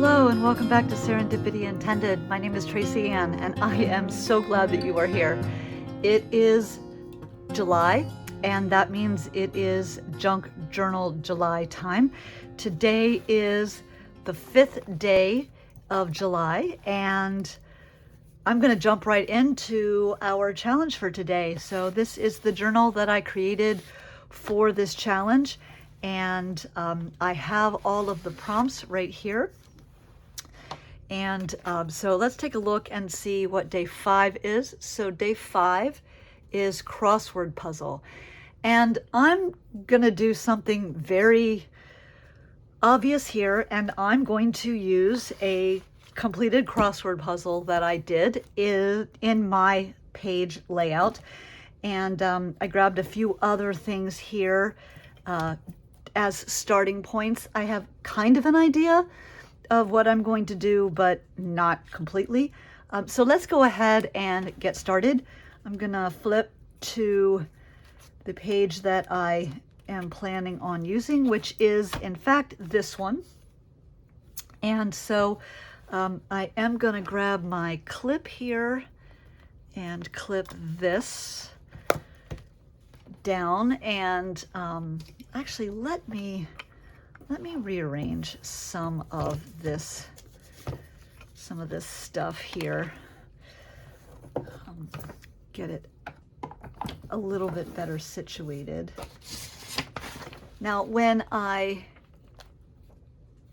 Hello and welcome back to Serendipity Intended. My name is Tracy Ann and I am so glad that you are here. It is July and that means it is Junk Journal July time. Today is the 5th day of July and I'm going to jump right into our challenge for today. So this is the journal that I created for this challenge, and I have all of the prompts right here. And so let's take a look and see what day 5 is. So day 5 is crossword puzzle. And I'm gonna do something very obvious here, and I'm going to use a completed crossword puzzle that I did in my page layout. And I grabbed a few other things here as starting points. I have kind of an idea of what I'm going to do, but not completely. So let's go ahead and get started. I'm gonna flip to the page that I am planning on using, which is in fact this one. And so I am gonna grab my clip here and clip this down, and actually let me rearrange some of this stuff here. Get it a little bit better situated. Now, when I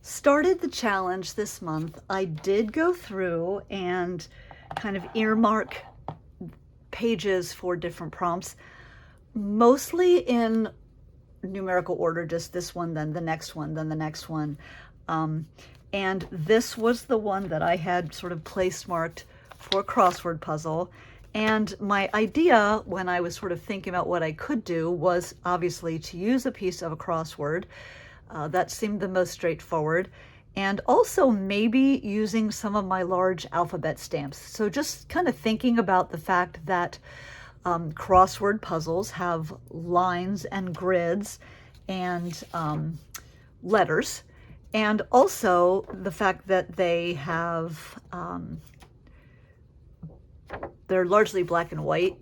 started the challenge this month, I did go through and kind of earmark pages for different prompts, mostly in numerical order, just this one, then the next one, then the next one. And this was the one that I had sort of place marked for crossword puzzle. And my idea when I was sort of thinking about what I could do was obviously to use a piece of a crossword. That seemed the most straightforward. And also maybe using some of my large alphabet stamps. So just kind of thinking about the fact that crossword puzzles have lines and grids and letters, and also the fact that they have they're largely black and white,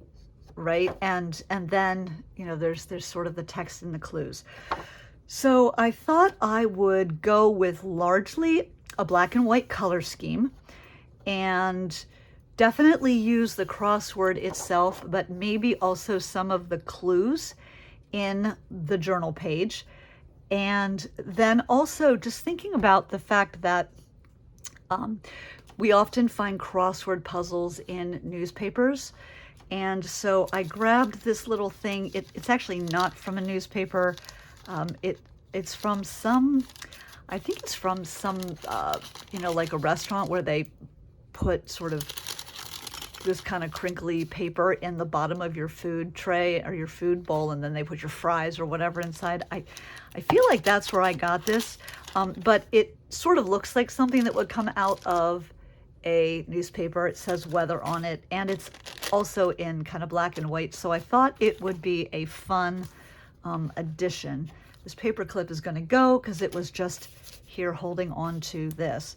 right? And then there's sort of the text and the clues. So I thought I would go with largely a black and white color scheme and definitely use the crossword itself, but maybe also some of the clues in the journal page. And then also just thinking about the fact that we often find crossword puzzles in newspapers. And so I grabbed this little thing. It's actually not from a newspaper. It's from I think it's from some, like a restaurant where they put sort of this kind of crinkly paper in the bottom of your food tray or your food bowl, and then they put your fries or whatever inside. I feel like that's where I got this, but it sort of looks like something that would come out of a newspaper. It says weather on it, and it's also in kind of black and white, so I thought it would be a fun addition. This paper clip is going to go because it was just here holding on to this.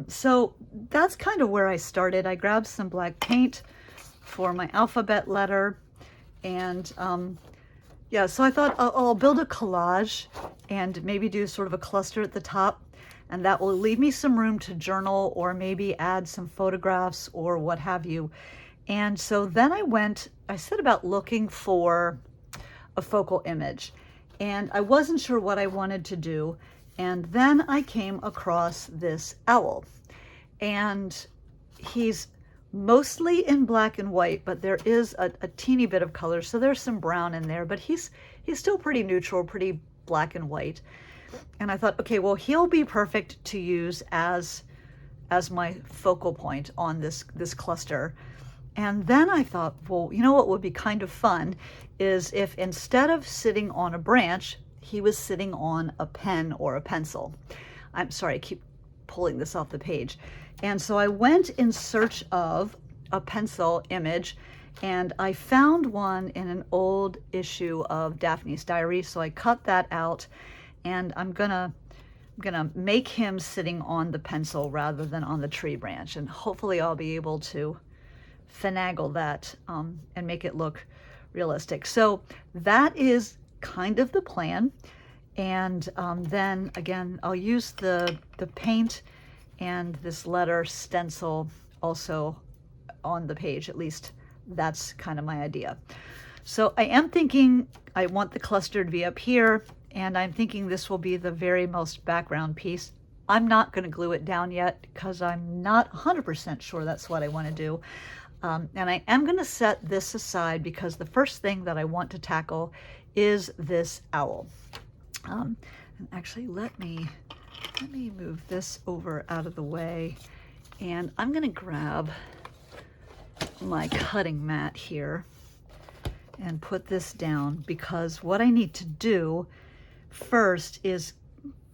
So that's kind of where I started. I grabbed some black paint for my alphabet letter, and yeah, so I thought I'll build a collage and maybe do sort of a cluster at the top, and that will leave me some room to journal or maybe add some photographs or what have you. And so then I set about looking for a focal image, and I wasn't sure what I wanted to do. And then I came across this owl, and he's mostly in black and white, but there is a teeny bit of color. So there's some brown in there, but he's still pretty neutral, pretty black and white. And I thought, okay, well, he'll be perfect to use as my focal point on this cluster. And then I thought, well, you know what would be kind of fun is if instead of sitting on a branch, he was sitting on a pen or a pencil. I'm sorry, I keep pulling this off the page. And so I went in search of a pencil image, and I found one in an old issue of Daphne's Diary. So I cut that out, and I'm gonna gonna make him sitting on the pencil rather than on the tree branch, and hopefully I'll be able to finagle that and make it look realistic. So that is kind of the plan. And then again, I'll use the paint and this letter stencil also on the page. At least that's kind of my idea. So I am thinking I want the cluster to be up here, and I'm thinking this will be the very most background piece. I'm not going to glue it down yet because I'm not 100% sure that's what I want to do. And I am going to set this aside because the first thing that I want to tackle is this owl. And actually, let me move this over out of the way, and I'm going to grab my cutting mat here and put this down, because what I need to do first is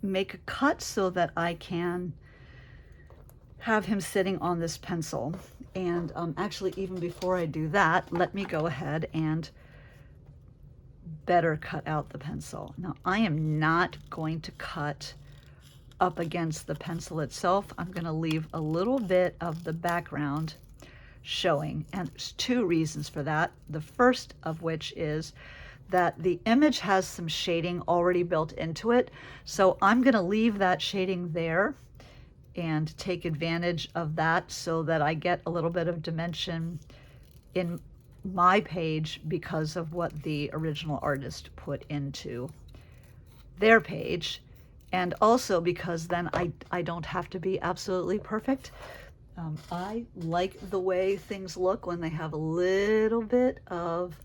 make a cut so that I can have him sitting on this pencil. And actually, even before I do that, let me go ahead and better cut out the pencil. Now, I am not going to cut up against the pencil itself. I'm going to leave a little bit of the background showing, and there's two reasons for that. The first of which is that the image has some shading already built into it, so I'm going to leave that shading there and take advantage of that so that I get a little bit of dimension in my page because of what the original artist put into their page, and also because then I don't have to be absolutely perfect. I like the way things look when they have a little bit of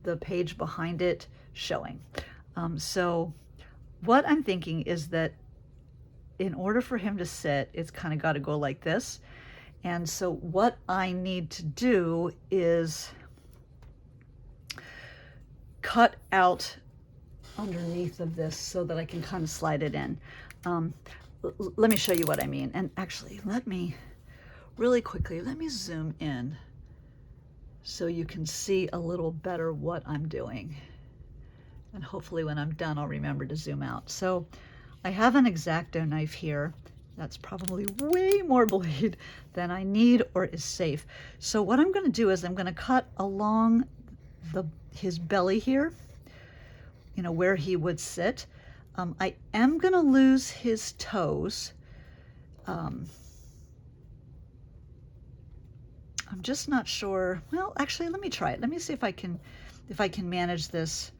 the page behind it showing. So what I'm thinking is that in order for him to sit, it's kind of got to go like this. And so what I need to do is cut out underneath of this so that I can kind of slide it in. Let me show you what I mean. And actually, really quickly, let me zoom in so you can see a little better what I'm doing. And hopefully when I'm done, I'll remember to zoom out. So I have an X-Acto knife here. That's probably way more blade than I need or is safe. So what I'm going to do is I'm going to cut along his belly here, you know, where he would sit. I am going to lose his toes. I'm just not sure. Well, actually, let me try it. Let me see if I can manage this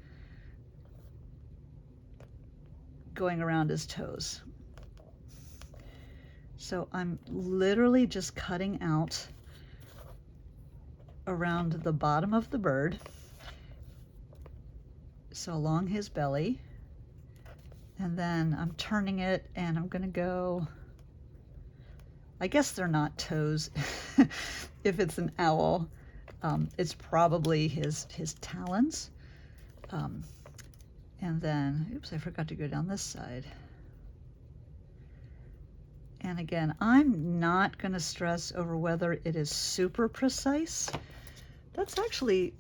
going around his toes. So I'm literally just cutting out around the bottom of the bird, so along his belly, and then I'm turning it, and I'm gonna go, I guess they're not toes. If it's an owl, it's probably his talons. And then, oops, I forgot to go down this side. And again, I'm not going to stress over whether it is super precise. That's actually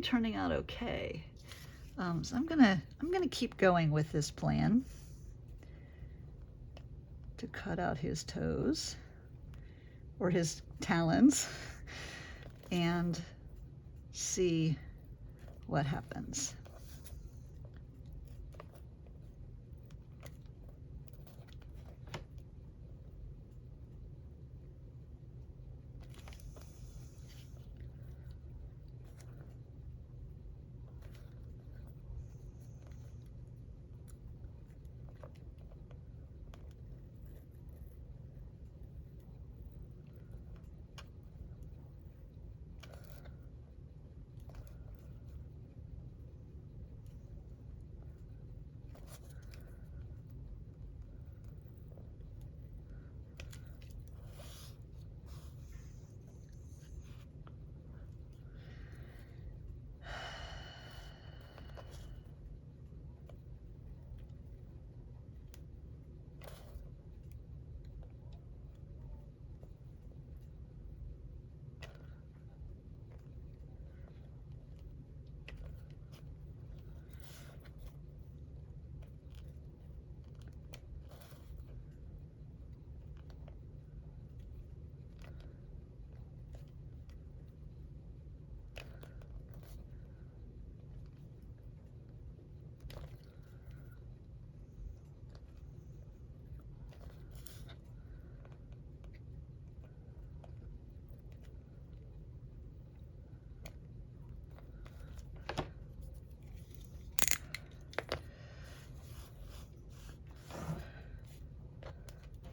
turning out okay. So I'm gonna keep going with this plan to cut out his toes or his talons and see what happens.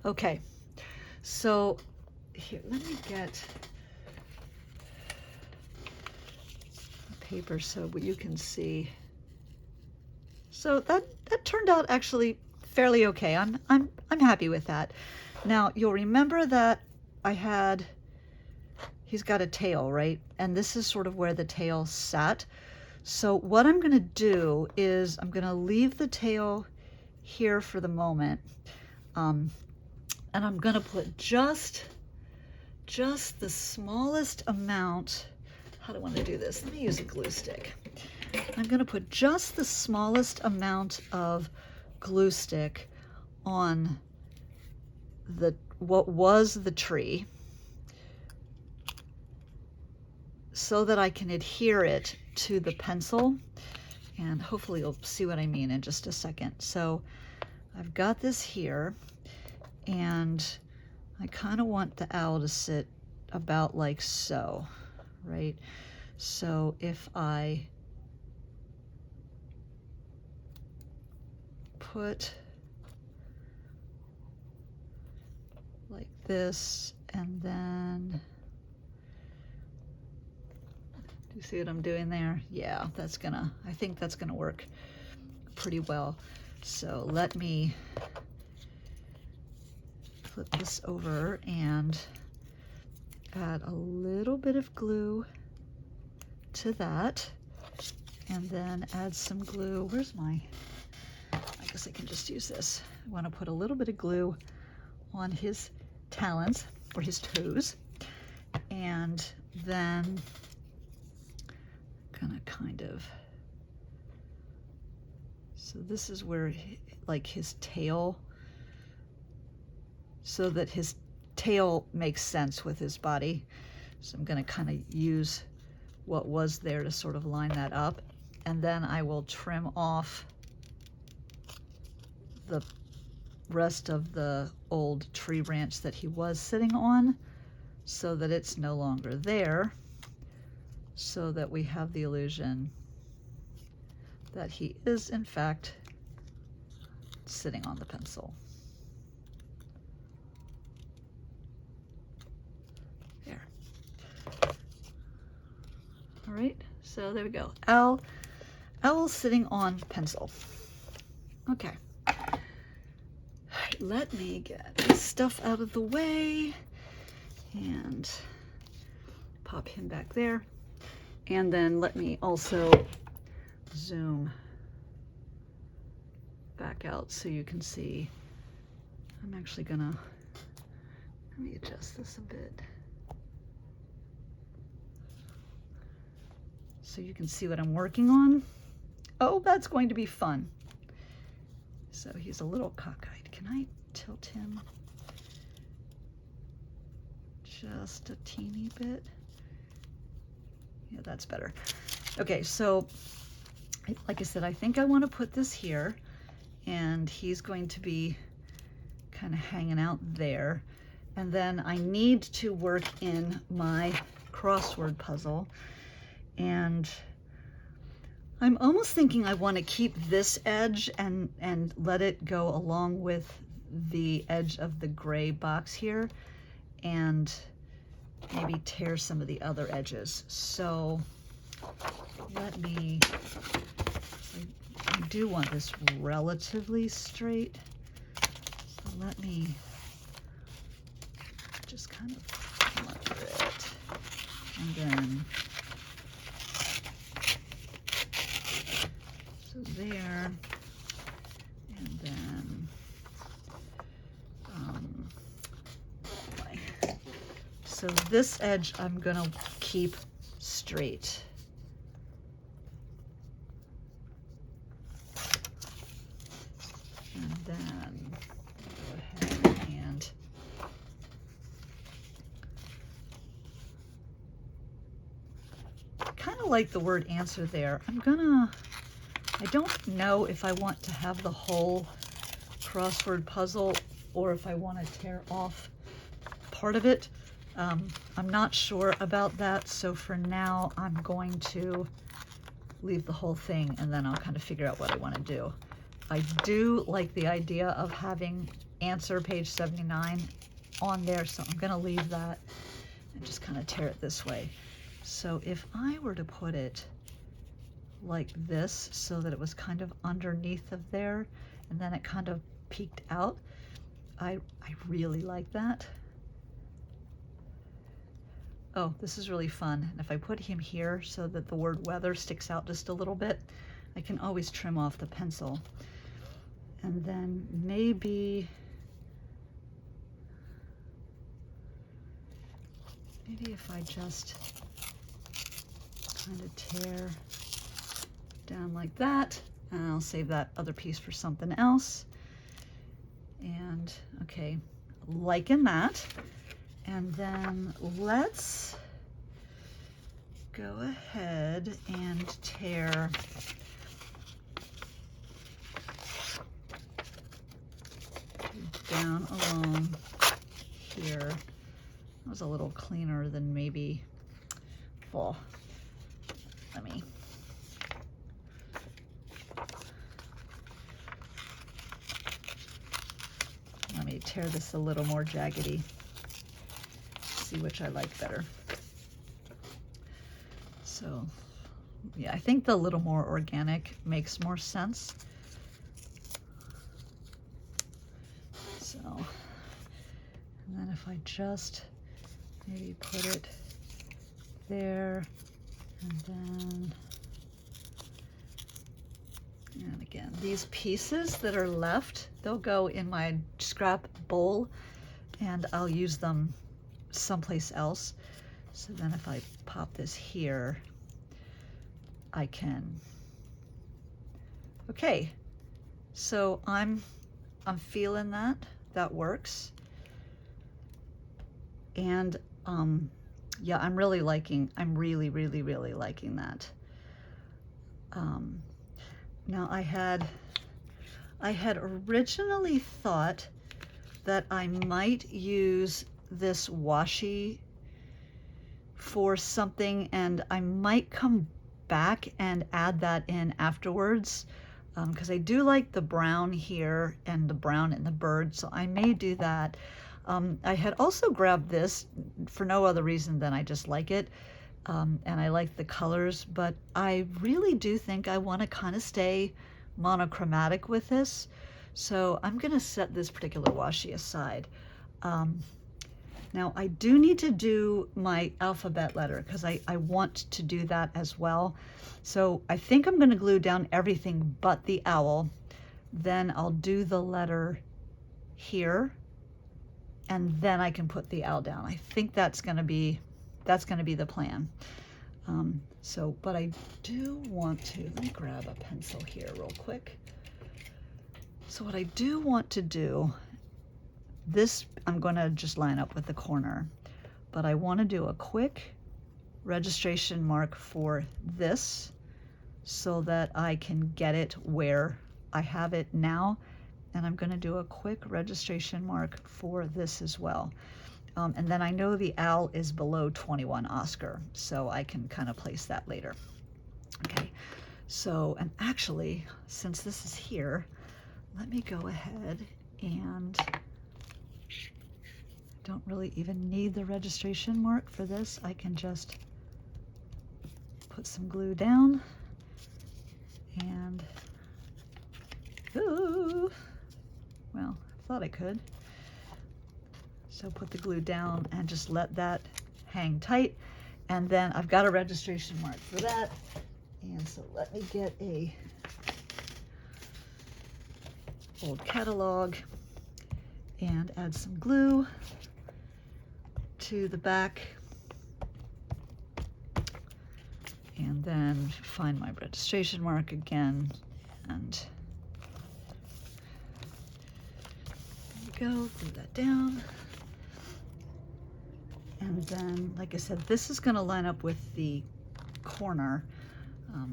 Okay, so here, let me get a paper so you can see. So that turned out actually fairly okay. I'm happy with that. Now you'll remember that he's got a tail, right? And this is sort of where the tail sat. So what I'm gonna do is I'm gonna leave the tail here for the moment. And I'm gonna put just the smallest amount. How do I want to do this? Let me use a glue stick. I'm gonna put just the smallest amount of glue stick on what was the tree, so that I can adhere it to the pencil, and hopefully you'll see what I mean in just a second. So I've got this here, and I kind of want the owl to sit about like so, right? So if I put like this, and then, do you see what I'm doing there? Yeah, I think that's gonna work pretty well. So let me flip this over and add a little bit of glue to that, and then add some glue. I guess I can just use this. I want to put a little bit of glue on his talons or his toes, and then gonna so this is where like his tail, so that his tail makes sense with his body. So I'm gonna kind of use what was there to sort of line that up, and then I will trim off the rest of the old tree branch that he was sitting on, so that it's no longer there, so that we have the illusion that he is in fact sitting on the pencil. There. All right, so there we go. Owl sitting on pencil. Okay. All right, let me get this stuff out of the way and pop him back there. And then let me also zoom back out so you can see. I'm actually gonna, let me adjust this a bit so you can see what I'm working on. Oh, that's going to be fun. So he's a little cockeyed. Can I tilt him just a teeny bit? Yeah, that's better. Okay, so like I said, I think I want to put this here, and he's going to be kind of hanging out there. And then I need to work in my crossword puzzle, and I'm almost thinking I want to keep this edge and let it go along with the edge of the gray box here, and maybe tear some of the other edges. So let me, I do want this relatively straight. So let me just kind of come under it, and then so there, and then so this edge I'm gonna keep straight. And then go ahead and kind of like the word answer there. I don't know if I want to have the whole crossword puzzle or if I want to tear off part of it. I'm not sure about that, so for now I'm going to leave the whole thing, and then I'll kind of figure out what I want to do. I do like the idea of having answer page 79 on there, so I'm gonna leave that and just kind of tear it this way. So if I were to put it like this so that it was kind of underneath of there and then it kind of peeked out, I really like that. Oh, this is really fun. And if I put him here so that the word weather sticks out just a little bit, I can always trim off the pencil. And then maybe if I just kind of tear down like that, and I'll save that other piece for something else. And okay, liking that. And then let's go ahead and tear down along here. That was a little cleaner than maybe, well, let me tear this a little more jaggedy, see which I like better. So yeah, I think the little more organic makes more sense. So, and then if I just maybe put it there, and then, and again, these pieces that are left, they'll go in my scrap bowl and I'll use them someplace else. So then if I pop this here, I can, okay. So I'm feeling that, that works. And yeah, I'm really liking that. Now I had originally thought that I might use this washi for something, and I might come back and add that in afterwards, because I do like the brown here and the brown in the bird, so I may do that. I had also grabbed this for no other reason than I just like it, and I like the colors, but I really do think I want to kind of stay monochromatic with this. So I'm going to set this particular washi aside. Now I do need to do my alphabet letter because I want to do that as well. So I think I'm going to glue down everything but the owl. Then I'll do the letter here, and then I can put the owl down. I think that's going to be the plan. So, but I do want to, let me grab a pencil here real quick. So what I do want to do, this I'm going to just line up with the corner, but I want to do a quick registration mark for this so that I can get it where I have it now. And I'm going to do a quick registration mark for this as well. And then I know the owl is below 21 Oscar, so I can kind of place that later. Okay, so, and actually, since this is here, let me go ahead and don't really even need the registration mark for this. I can just put some glue down and, ooh, well, I thought I could. So put the glue down and just let that hang tight. And then I've got a registration mark for that. And so let me get a old catalog and add some glue to the back. And then find my registration mark again. And there we go, glue that down. And then, like I said, this is going to line up with the corner,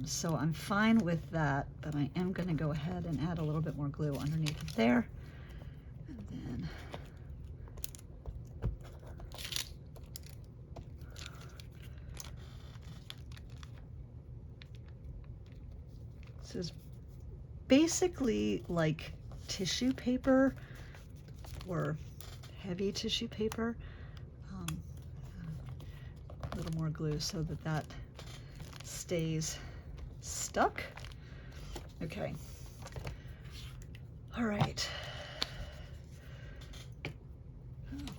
so I'm fine with that, but I am going to go ahead and add a little bit more glue underneath it there. And then this is basically like tissue paper, or heavy tissue paper. A little more glue so that that stays stuck. Okay. All right.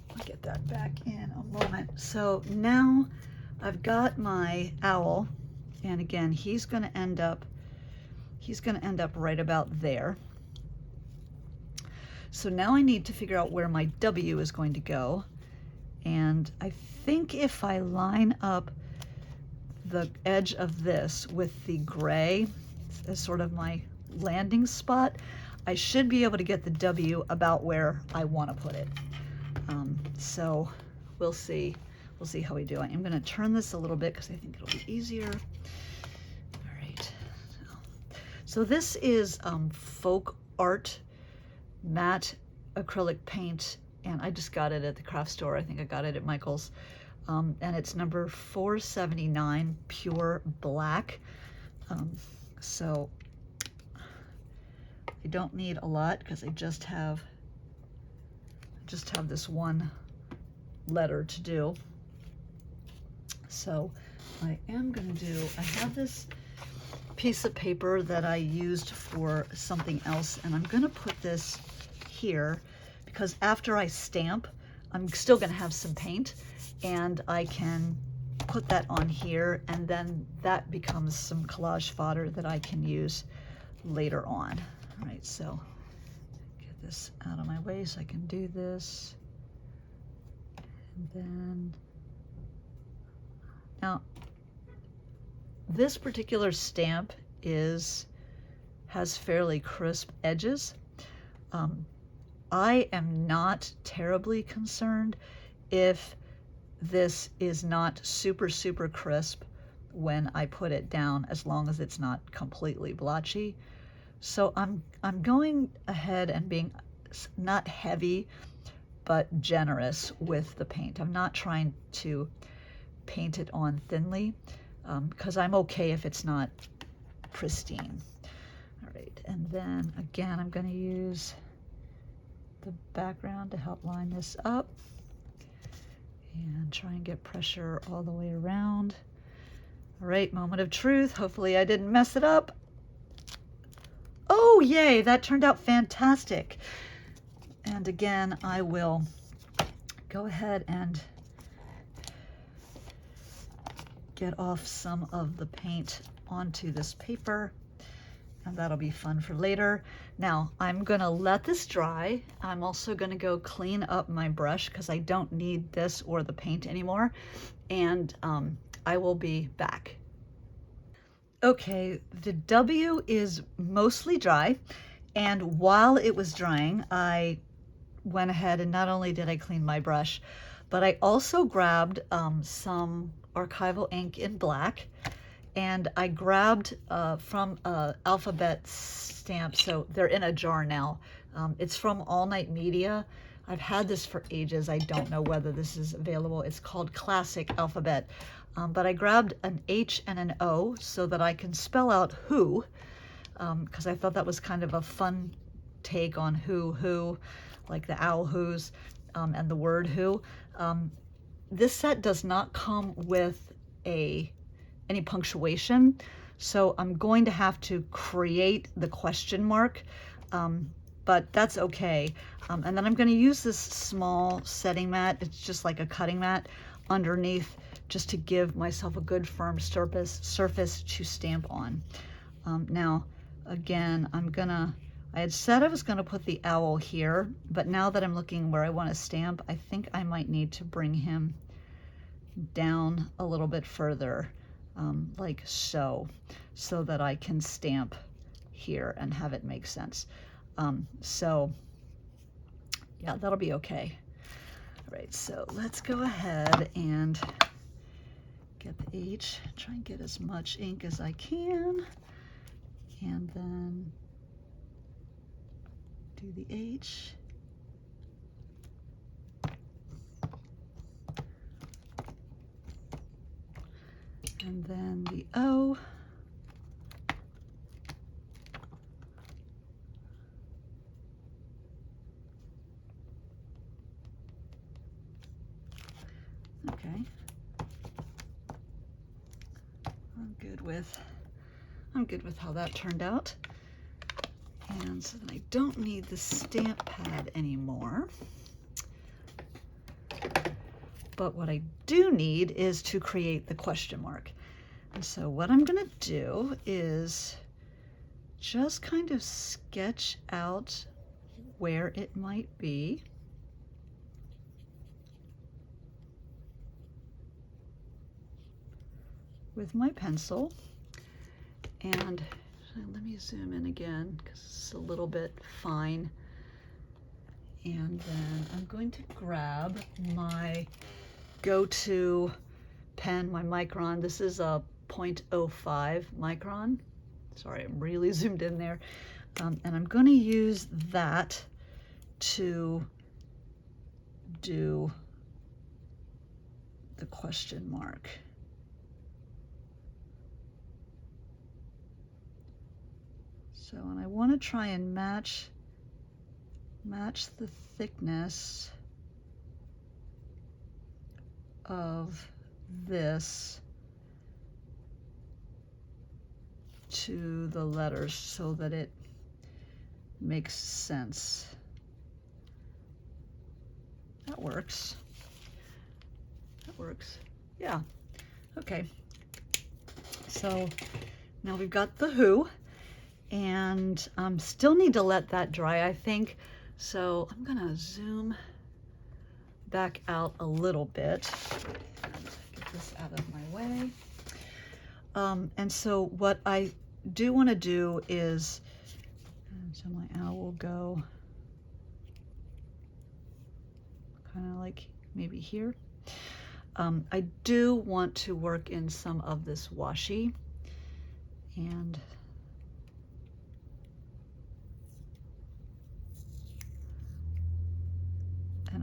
I'll get that back in a moment. So now I've got my owl, and again, he's going to end up right about there. So now I need to figure out where my W is going to go. And I think if I line up the edge of this with the gray as sort of my landing spot, I should be able to get the W about where I want to put it. So we'll see. We'll see how we do. I'm going to turn this a little bit because I think it'll be easier. All right. So this is Folk Art matte acrylic paint, and I just got it at the craft store. I think I got it at Michael's. And it's number 479, pure black. So I don't need a lot because I just have this one letter to do. So I am going to do, I have this piece of paper that I used for something else, and I'm going to put this here because after I stamp, I'm still going to have some paint, and I can put that on here, and then that becomes some collage fodder that I can use later on. All right, so get this out of my way so I can do this. And then, now, this particular stamp has fairly crisp edges. I am not terribly concerned if this is not super, super crisp when I put it down, as long as it's not completely blotchy. So I'm going ahead and being not heavy, but generous with the paint. I'm not trying to paint it on thinly, because I'm okay if it's not pristine. All right, and then again, I'm going to use the background to help line this up and try and get pressure all the way around. All right, moment of truth. Hopefully I didn't mess it up. Oh, yay, that turned out fantastic. And again, I will go ahead and get off some of the paint onto this paper, and that'll be fun for later. Now, I'm gonna let this dry. I'm also gonna go clean up my brush because I don't need this or the paint anymore, and I will be back. Okay, the W is mostly dry, and while it was drying, I went ahead and not only did I clean my brush, but I also grabbed some archival ink in black, and I grabbed from alphabet stamp, so they're in a jar now. It's from All Night Media. I've had this for ages. I don't know whether this is available. It's called Classic Alphabet. But I grabbed an H and an O so that I can spell out who, because I thought that was kind of a fun take on who, like the owl who's, and the word who. This set does not come with any punctuation, so I'm going to have to create the question mark, but that's okay. And then I'm going to use this small setting mat. It's just like a cutting mat underneath, just to give myself a good firm surface to stamp on. Now, again, I had said I was gonna put the owl here, but now that I'm looking where I wanna stamp, I think I might need to bring him down a little bit further, like so that I can stamp here and have it make sense. So yeah, that'll be okay. All right, so let's go ahead and get the H, try and get as much ink as I can, and then do the H. And then the O. Okay. I'm good with how that turned out. And so then I don't need the stamp pad anymore. But what I do need is to create the question mark. And so what I'm gonna do is just kind of sketch out where it might be. With my pencil. And let me zoom in again because it's a little bit fine. And then I'm going to grab my go-to pen, my micron. This is a 0.05 micron. Sorry, I'm really zoomed in there. And I'm going to use that to do the question mark. So, and I want to try and match the thickness of this to the letters so that it makes sense. That works. That works. Yeah. Okay. So now we've got the who, and still need to let that dry, I think. So I'm gonna zoom back out a little bit and get this out of my way. And so what I do want to do is, so my owl will go kind of like maybe here. I do want to work in some of this washi, and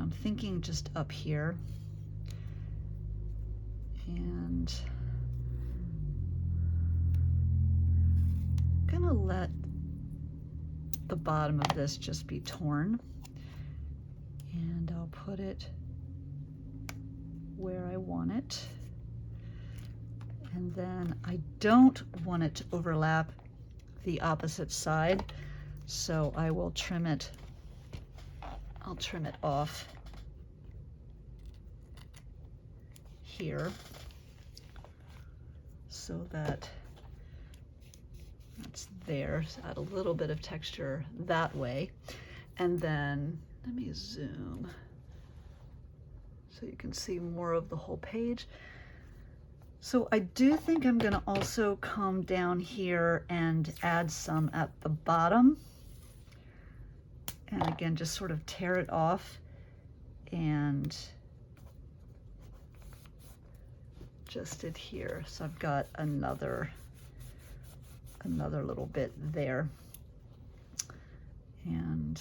I'm thinking just up here, and I'm gonna let the bottom of this just be torn, and I'll put it where I want it. And then I don't want it to overlap the opposite side, so I will trim it. I'll trim it off here so that that's there. So add a little bit of texture that way. And then let me zoom so you can see more of the whole page. So I do think I'm going to also come down here and add some at the bottom. And again, just sort of tear it off and just adhere. So I've got another little bit there. And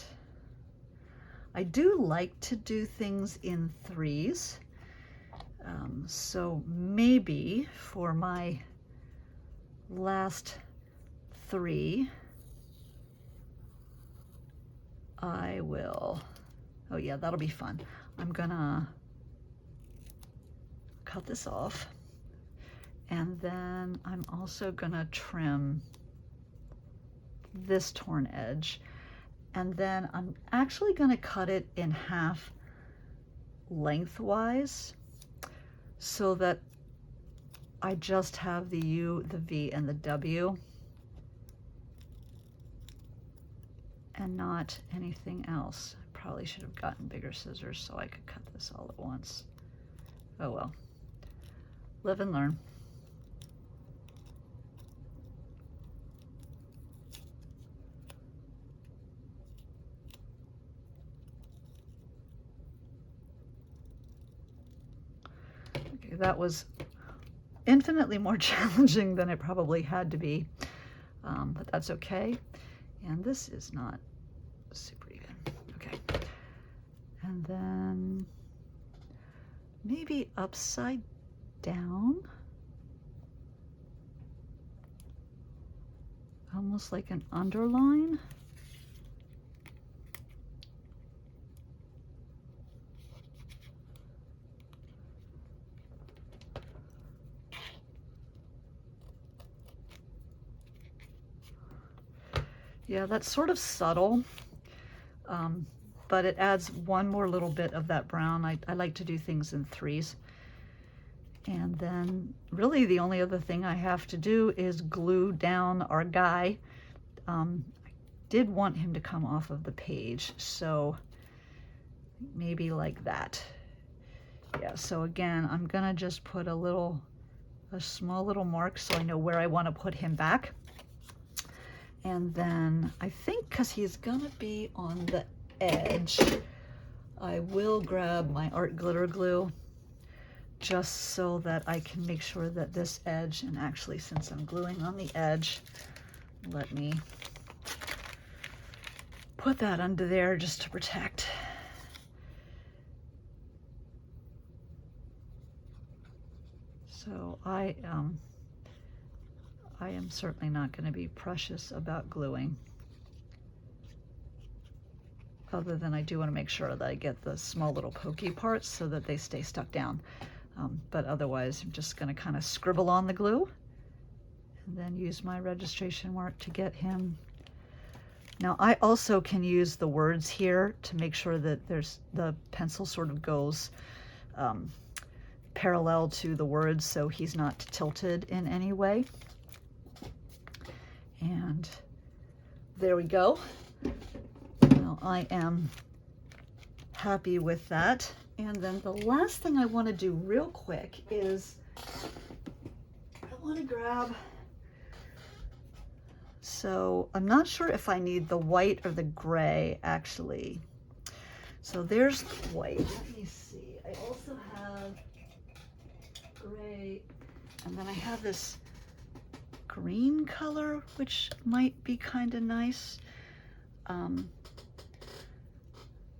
I do like to do things in threes. So maybe for my last three, I will, oh yeah, that'll be fun. I'm gonna cut this off, and then I'm also gonna trim this torn edge, and then I'm actually gonna cut it in half lengthwise so that I just have the U, the V, and the W, and not anything else. I probably should have gotten bigger scissors so I could cut this all at once. Oh well, live and learn. Okay, that was infinitely more challenging than it probably had to be, but that's okay. And this is not super even. Okay. And then maybe upside down, almost like an underline. Yeah, that's sort of subtle, but it adds one more little bit of that brown. I like to do things in threes. And then really the only other thing I have to do is glue down our guy. I did want him to come off of the page, so maybe like that. Yeah, so again, I'm gonna just put a small little mark so I know where I want to put him back. And then I think because he's gonna be on the edge, I will grab my art glitter glue just so that I can make sure that this edge, and actually since I'm gluing on the edge, let me put that under there just to protect. So I am certainly not going to be precious about gluing, other than I do want to make sure that I get the small little pokey parts so that they stay stuck down. But otherwise, I'm just going to kind of scribble on the glue and then use my registration mark to get him. Now, I also can use the words here to make sure that the pencil sort of goes parallel to the words so he's not tilted in any way. And there we go. Now I am happy with that. And then the last thing I want to do real quick is I want to grab, so I'm not sure if I need the white or the gray actually. So there's white. Let me see. I also have gray, and then I have this green color, which might be kind of nice.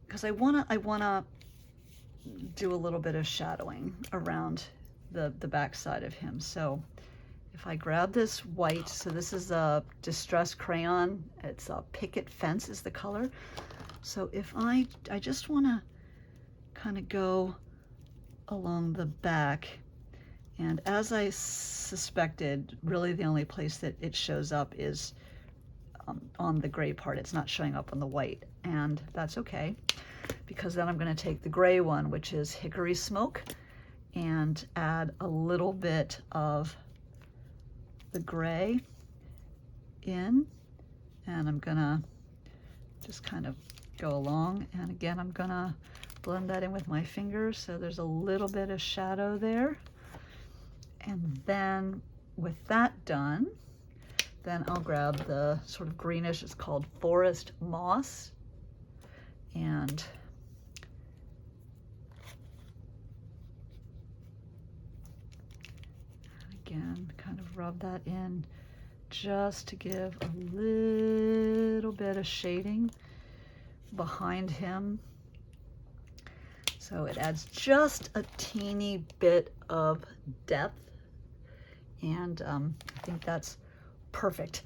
Because I wanna do a little bit of shadowing around the back side of him. So if I grab this white, so this is a Distress crayon, it's a Picket Fence is the color. So if I just wanna kind of go along the back, and as I suspected, really the only place that it shows up is on the gray part. It's not showing up on the white, and that's okay, because then I'm going to take the gray one, which is Hickory Smoke, and add a little bit of the gray in, and I'm going to just kind of go along, and again I'm going to blend that in with my fingers so there's a little bit of shadow there. And then with that done, then I'll grab the sort of greenish, it's called Forest Moss, and again, kind of rub that in just to give a little bit of shading behind him. So it adds just a teeny bit of depth, and I think that's perfect.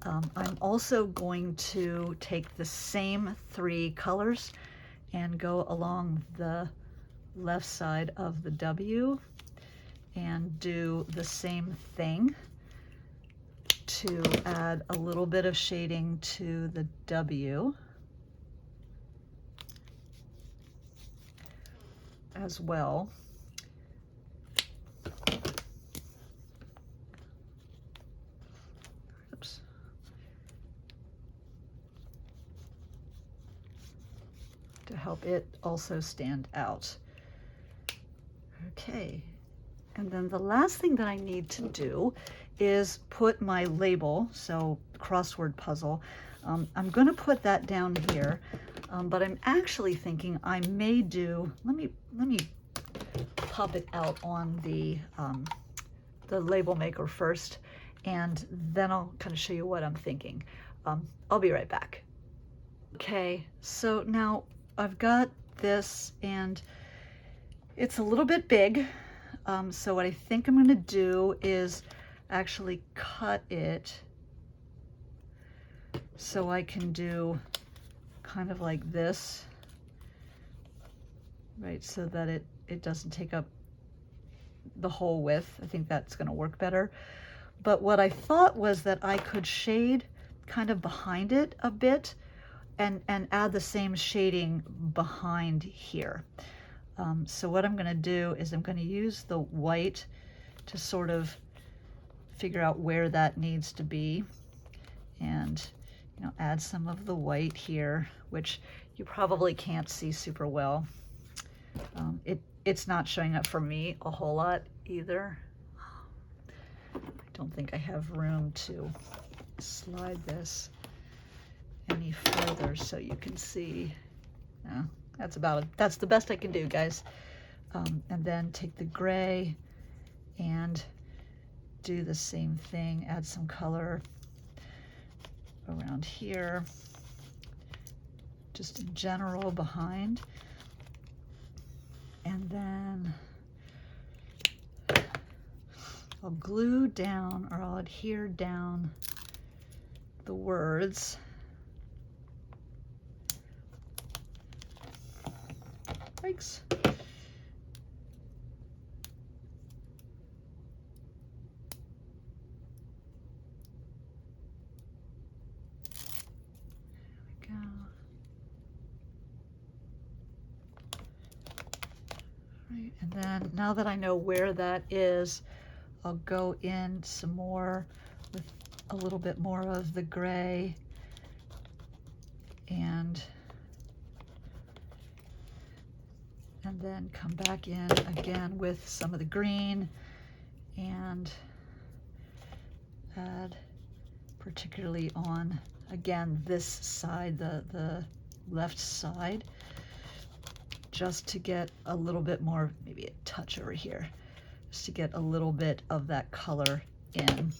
I'm also going to take the same three colors and go along the left side of the W and do the same thing to add a little bit of shading to the W as well. Oops. To help it also stand out. Okay, and then the last thing that I need to do is put my label, so crossword puzzle. I'm going to put that down here, but I'm actually thinking I may do, let me pop it out on the label maker first, and then I'll kind of show you what I'm thinking. I'll be right back. Okay, so now I've got this, and it's a little bit big. So what I think I'm going to do is actually cut it so I can do kind of like this, right, so that it doesn't take up the whole width. I think that's going to work better. But what I thought was that I could shade kind of behind it a bit and add the same shading behind here. So what I'm going to do is I'm going to use the white to sort of figure out where that needs to be, and add some of the white here, which you probably can't see super well. It's not showing up for me a whole lot either. I don't think I have room to slide this any further so you can see. No, that's the best I can do, guys. And then take the gray and do the same thing, add some color around here, just in general behind. And then I'll glue down, or I'll adhere down the words. Yikes. Right, and then now that I know where that is, I'll go in some more with a little bit more of the gray and then come back in again with some of the green and add particularly on, again, this side, the left side, just to get a little bit more, maybe a touch over here, just to get a little bit of that color in.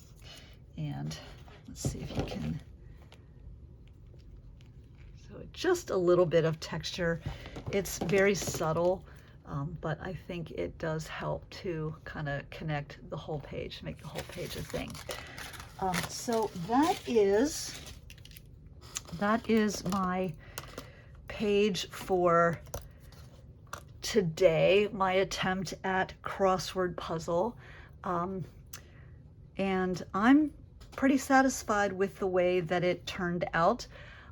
And let's see if you can, so just a little bit of texture. It's very subtle, but I think it does help to kind of connect the whole page, make the whole page a thing. So that is my page for today, my attempt at crossword puzzle. And I'm pretty satisfied with the way that it turned out.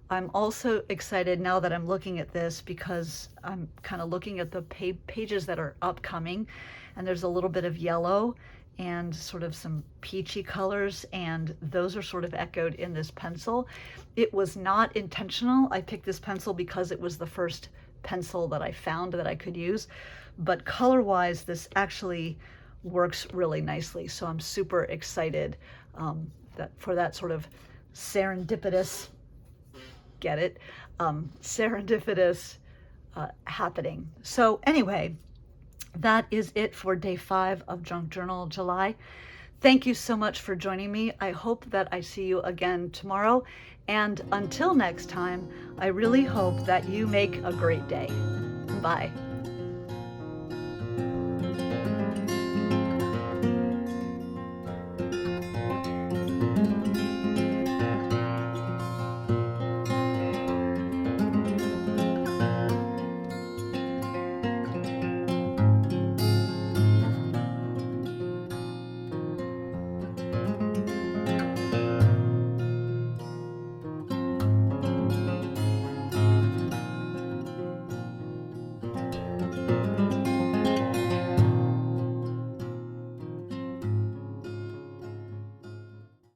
I'm also excited now that I'm looking at this because I'm kind of looking at the pages that are upcoming, and there's a little bit of yellow and sort of some peachy colors, and those are sort of echoed in this pencil. It was not intentional. I picked this pencil because it was the first pencil that I found that I could use, but color-wise, this works really nicely. So I'm super excited for that sort of serendipitous, get it? Serendipitous happening. So anyway, that is it for day 5 of Junk Journal July. Thank you so much for joining me. I hope that I see you again tomorrow. And until next time, I really hope that you make a great day. Bye.